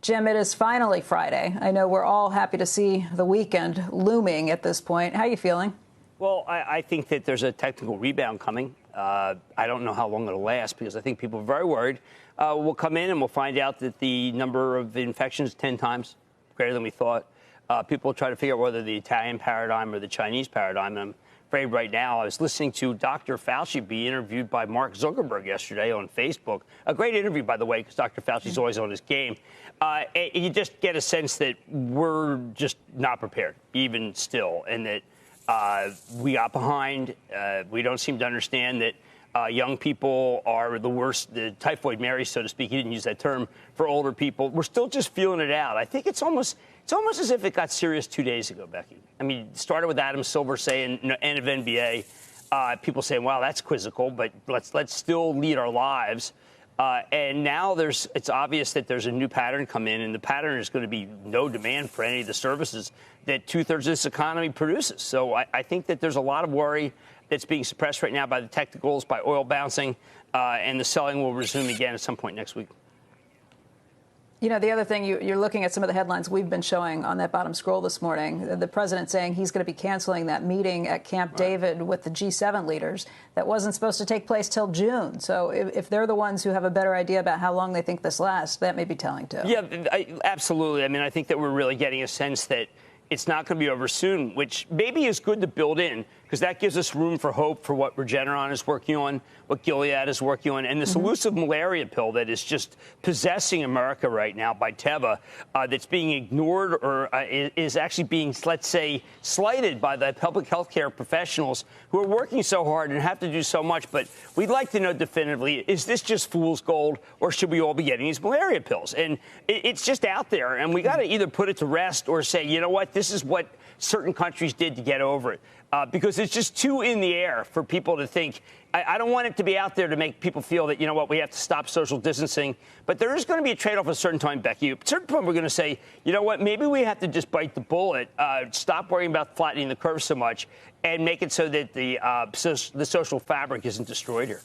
Jim, it is finally Friday. I know we're all happy to see the weekend looming at this point. How are you feeling? Well, I think that there's a technical rebound coming. I don't know how long it'll last because I think people are very worried. We'll come in and we'll find out that the number of infections 10 times greater than we thought. People will try to figure out whether the Italian paradigm or the Chinese paradigm. And I'm afraid right now I was listening to Dr. Fauci be interviewed by Mark Zuckerberg yesterday on Facebook. A great interview, by the way, because Dr. Fauci's always on his game. You just get a sense that we're just not prepared, even still, and that we got behind. We don't seem to understand that young people are the worst, the typhoid Mary, so to speak. He didn't use that term for older people. We're still just feeling it out. I think it's almost as if it got serious 2 days ago, Becky. I mean, it started with Adam Silver saying, end of NBA. People saying, wow, that's quizzical, but let's still lead our lives. And now it's obvious that there's a new pattern come in, and the pattern is going to be no demand for any of the services that 2/3 of this economy produces. So I think that there's a lot of worry that's being suppressed right now by the technicals, by oil bouncing, and the selling will resume again at some point next week. You know, the other thing, you're looking at some of the headlines we've been showing on that bottom scroll this morning. The president saying he's going to be canceling that meeting at Camp David with the G7 leaders that wasn't supposed to take place till June. So if they're the ones who have a better idea about how long they think this lasts, that may be telling, too. Yeah, absolutely. I mean, I think that we're really getting a sense that it's not going to be over soon, which maybe is good to build in, because that gives us room for hope for what Regeneron is working on, what Gilead is working on, and this elusive malaria pill that is just possessing America right now by Teva, that's being ignored or is actually being, let's say, slighted by the public health care professionals who are working so hard and have to do so much. But we'd like to know definitively, is this just fool's gold, or should we all be getting these malaria pills? And it's just out there, and we got to either put it to rest or say, you know what, this is what certain countries did to get over it. Because it's just too in the air for people to think. I don't want it to be out there to make people feel that, you know what, we have to stop social distancing. But there is going to be a trade-off at a certain time, Becky. At a certain point, we're going to say, you know what, maybe we have to just bite the bullet, stop worrying about flattening the curve so much, and make it so that the social fabric isn't destroyed here.